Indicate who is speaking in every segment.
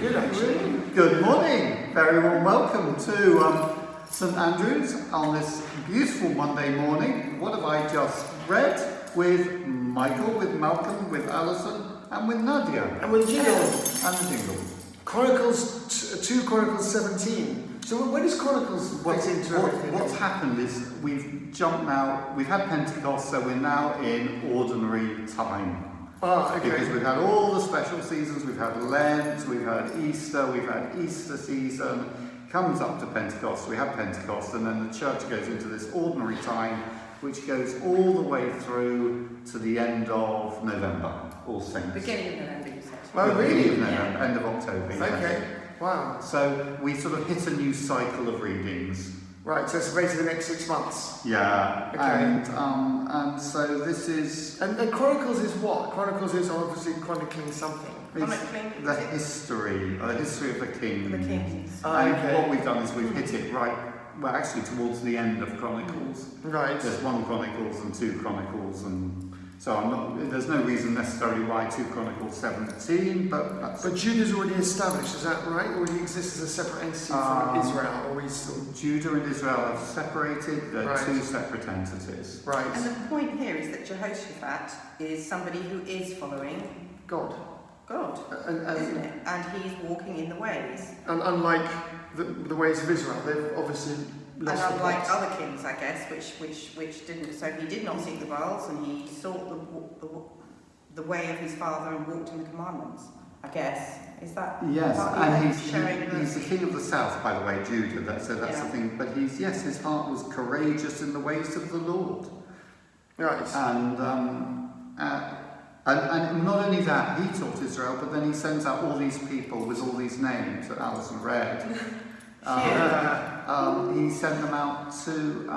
Speaker 1: good, actually.
Speaker 2: Good morning. Very warm welcome to St Andrews on this beautiful Monday morning. What have I just read with Michael, with Malcolm, with Alison, and with Nadia?
Speaker 1: And with Jingle.
Speaker 2: And Jingle.
Speaker 1: Chronicles, 2 Chronicles 17. So when does Chronicles fit into everything?
Speaker 2: What's happened is we've jumped now, we've had Pentecost, so we're now in ordinary time.
Speaker 1: Ah, okay.
Speaker 2: Because we've had all the special seasons, we've had Lent, we've had Easter season, comes up to Pentecost, we have Pentecost, and then the church goes into this ordinary time, which goes all the way through to the end of November, All Saints.
Speaker 3: Beginning of November, you said.
Speaker 1: Oh, really?
Speaker 2: Beginning of November, end of October. yeah.
Speaker 1: Okay. Wow.
Speaker 2: So we sort of hit a new cycle of readings.
Speaker 1: Right, so it's basically the next 6 months.
Speaker 2: Yeah,
Speaker 1: Okay.
Speaker 2: and so this is
Speaker 1: And Chronicles is what? Chronicles is obviously chronicling something.
Speaker 3: Chronicling
Speaker 2: the history of the king.
Speaker 3: the kings.
Speaker 2: And
Speaker 1: Okay.
Speaker 2: what we've done is we've hit it right, well actually towards the end of Chronicles.
Speaker 1: Right.
Speaker 2: There's 1 Chronicles and 2 Chronicles, and so there's no reason necessarily why 2 Chronicles 17, but that's...
Speaker 1: But Judah's already established, is that right? Or he exists as a separate entity from Israel? Or he's still...
Speaker 2: Judah and Israel have separated, they're
Speaker 1: Right.
Speaker 2: 2 separate entities.
Speaker 1: Right.
Speaker 3: And the point here is that Jehoshaphat is somebody who is following
Speaker 1: God.
Speaker 3: God, isn't it? And he's walking in the ways.
Speaker 1: And unlike the ways of Israel, they've obviously
Speaker 3: And
Speaker 1: lost the
Speaker 3: unlike
Speaker 1: plot.
Speaker 3: other kings, I guess, which didn't, so he did not seek the Baals, and he sought the way of his father and walked in the commandments. I guess is that
Speaker 2: Yes,
Speaker 3: partly
Speaker 2: and
Speaker 3: showing
Speaker 2: he's the king of the south, by the way, Judah. So that's
Speaker 3: Yeah.
Speaker 2: the thing. But his heart was courageous in the ways of the Lord,
Speaker 1: Right.
Speaker 2: and not only that, he taught Israel, but then he sends out all these people with all these names that Alison read. He sent them out to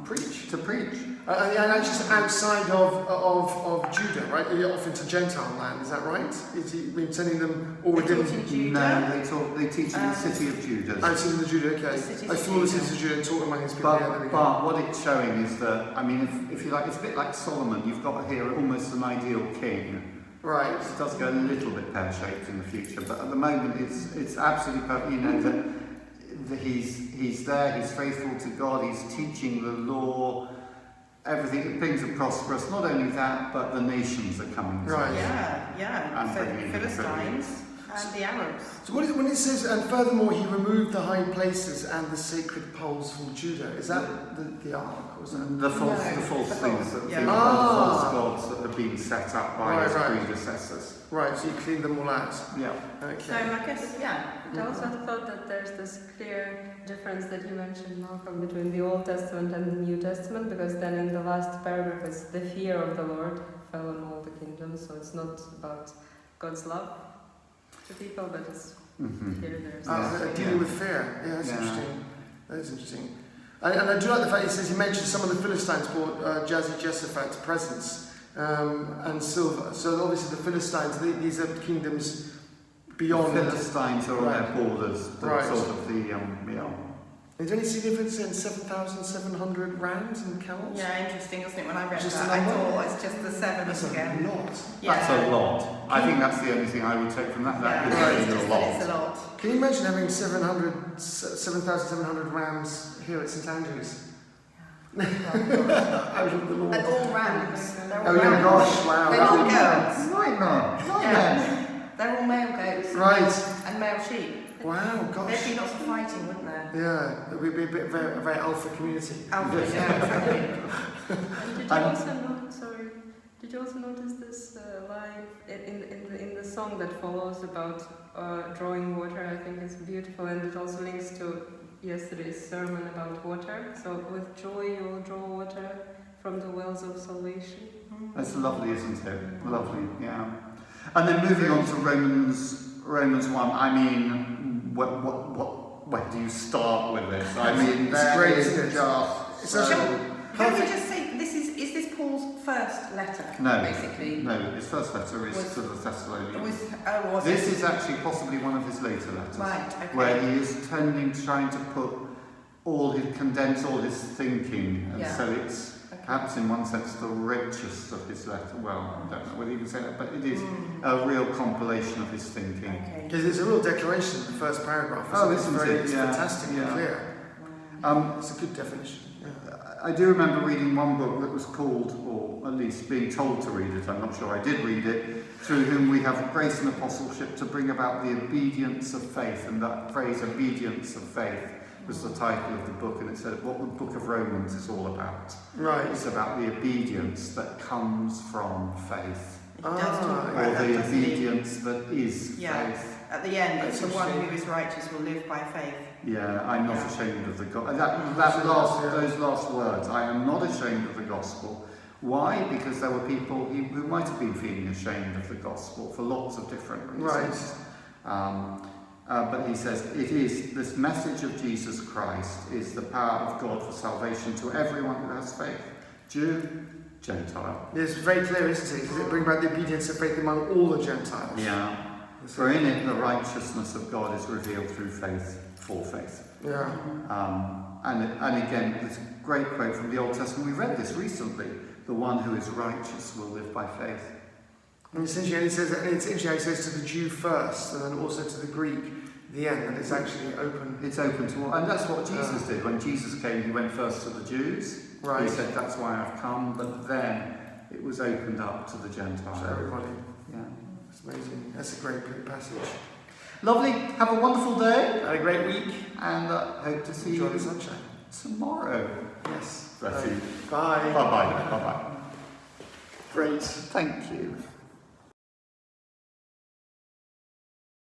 Speaker 2: preach.
Speaker 1: And that's just outside of Judah, right? Off into Gentile land, is that right? Is he been sending them all
Speaker 3: They
Speaker 1: within...
Speaker 3: taught in Judah.
Speaker 2: No, they teach in the city of Judah.
Speaker 1: Outside of the Judah, okay.
Speaker 3: The cities
Speaker 1: I
Speaker 3: of
Speaker 1: saw the
Speaker 3: Judah.
Speaker 1: cities of Judah and taught among his people. Yeah, there we
Speaker 2: But
Speaker 1: go.
Speaker 2: what it's showing is that, I mean, if you like, it's a bit like Solomon. You've got here almost an ideal king.
Speaker 1: Right.
Speaker 2: It does go a little bit pear-shaped in the future, but at the moment it's absolutely perfect. You know that he's there, he's faithful to God, he's teaching the law, everything. Things are prosperous. Not only that, but the nations are coming. to
Speaker 1: Right.
Speaker 2: us.
Speaker 3: Yeah.
Speaker 2: And
Speaker 3: So
Speaker 2: bringing
Speaker 3: the Philistines
Speaker 2: goodness.
Speaker 3: and the Arabs.
Speaker 1: So what is it when it says, and furthermore he removed the high places and the sacred poles from Judah? Is that the ark? Or is that...
Speaker 2: The false
Speaker 3: No,
Speaker 2: things,
Speaker 3: yeah.
Speaker 2: the false gods that have been set up by his
Speaker 1: Right.
Speaker 2: predecessors.
Speaker 1: Right, so you cleaned them all out.
Speaker 2: Yeah.
Speaker 3: So
Speaker 1: Okay.
Speaker 3: I guess
Speaker 4: I also thought that there's this clear difference that you mentioned, Malcolm, between the Old Testament and the New Testament, because then in the last paragraph it's the fear of the Lord fell on all the kingdoms, so it's not about God's love to people, but it's here there's
Speaker 1: Dealing with fear. Yeah, that's
Speaker 2: Yeah.
Speaker 1: interesting. That is interesting. And I do like the fact he says he mentioned some of the Philistines brought Jehoshaphat's presents and silver. So obviously the Philistines, these are kingdoms beyond.
Speaker 2: The Philistines are on
Speaker 1: Right.
Speaker 2: their borders.
Speaker 1: Right.
Speaker 2: Sort of the
Speaker 1: Is there any significance in 7,700 rams and camels?
Speaker 3: yeah, interesting, wasn't it? When I read
Speaker 1: Just
Speaker 3: that,
Speaker 1: a
Speaker 3: I
Speaker 1: number?
Speaker 3: thought it's just the 7
Speaker 1: That's
Speaker 3: again.
Speaker 1: a lot.
Speaker 2: That's a lot. I think that's the only thing I would take from that. That is
Speaker 3: It's
Speaker 2: really
Speaker 3: just
Speaker 2: a
Speaker 3: that
Speaker 2: lot.
Speaker 3: it's a lot.
Speaker 1: Can you imagine having 7,700 rams here at St Andrews? Out of the Lord.
Speaker 3: And all rams. They're all
Speaker 1: Oh yeah,
Speaker 3: rams.
Speaker 1: gosh, wow.
Speaker 3: They're
Speaker 1: that
Speaker 3: not
Speaker 1: would be-
Speaker 3: goats.
Speaker 2: Right now.
Speaker 3: Yeah. They're all male goats
Speaker 1: Right.
Speaker 3: and male sheep.
Speaker 1: Wow, gosh.
Speaker 3: There'd be lots of fighting, wouldn't there?
Speaker 1: Yeah, it would be a very alpha community.
Speaker 3: Alpha, yeah, exactly.
Speaker 4: Did you also notice this line in the song that follows about drawing water? I think it's beautiful, and it also links to yesterday's sermon about water. So with joy you will draw water from the wells of salvation.
Speaker 2: That's lovely, isn't it? Lovely, yeah. And then moving on to Romans 1. I mean, where do you start with this? I mean,
Speaker 1: It's
Speaker 2: there
Speaker 1: great,
Speaker 2: is
Speaker 1: isn't it?
Speaker 2: just
Speaker 1: It's
Speaker 2: so-
Speaker 1: actually-
Speaker 3: Can we just say, is this Paul's first letter,
Speaker 2: No.
Speaker 3: basically?
Speaker 2: No, his first letter is
Speaker 3: Was-
Speaker 2: to the Thessalonians.
Speaker 3: Was
Speaker 2: This
Speaker 3: it?
Speaker 2: is actually possibly one of his later letters,
Speaker 3: Right, okay.
Speaker 2: where he is trying to put condense all his thinking, and
Speaker 3: Yeah.
Speaker 2: so it's perhaps in one sense the richest of his letter. Well, I don't know whether you can say that, but it is a real compilation of his thinking.
Speaker 3: Okay.
Speaker 1: Because it's a real declaration in the first paragraph.
Speaker 2: Oh,
Speaker 1: It's
Speaker 2: isn't
Speaker 1: very,
Speaker 2: it?
Speaker 1: it's
Speaker 2: Yeah,
Speaker 1: fantastic and
Speaker 2: yeah.
Speaker 1: clear.
Speaker 3: Wow.
Speaker 1: It's a good definition. Yeah.
Speaker 2: I do remember reading one book that was called, or at least being told to read it, I'm not sure I did read it, through whom we have grace and apostleship to bring about the obedience of faith. And that phrase, obedience of faith, was the title of the book, and it said what the book of Romans is all about.
Speaker 1: Right.
Speaker 2: It's about the obedience that comes from faith,
Speaker 3: It does talk
Speaker 1: Ah,
Speaker 3: about
Speaker 2: or
Speaker 3: that,
Speaker 2: the
Speaker 3: doesn't it?
Speaker 2: obedience that is
Speaker 3: Yeah.
Speaker 2: faith.
Speaker 3: At the end,
Speaker 1: That's
Speaker 3: it's the one
Speaker 1: interesting.
Speaker 3: who is righteous will live by faith.
Speaker 2: Yeah, I'm not ashamed of the gospel. Those last words, I am not ashamed of the gospel. Why? Because there were people who might have been feeling ashamed of the gospel for lots of different reasons. But he says, it is, this message of Jesus Christ is the power of God for salvation to everyone who has faith. Jew, Gentile.
Speaker 1: It's very clear, isn't it? Because it brings about the obedience of faith among all the Gentiles.
Speaker 2: Yeah. For in it the righteousness of God is revealed through faith, for faith.
Speaker 1: Yeah.
Speaker 2: And again, there's a great quote from the Old Testament. We read this recently. The one who is righteous will live by faith.
Speaker 1: And essentially, he says, it's interesting how he says to the Jew first, and then also to the Greek, the end, and it's actually open.
Speaker 2: It's open to all. And that's what Jesus did. When Jesus came, he went first to the Jews.
Speaker 1: Right.
Speaker 2: He said, that's why I've come. But then it was opened up to the
Speaker 1: To
Speaker 2: Gentiles.
Speaker 1: everybody.
Speaker 2: Yeah.
Speaker 1: It's amazing. That's a great passage.
Speaker 2: Lovely. Have a wonderful day.
Speaker 1: Had a great week.
Speaker 2: And hope to see
Speaker 1: Enjoy
Speaker 2: you
Speaker 1: the sunshine.
Speaker 2: tomorrow.
Speaker 1: Yes.
Speaker 2: Bless you.
Speaker 1: Bye.
Speaker 2: Bye-bye. Bye-bye.
Speaker 1: Great.
Speaker 2: Thank you.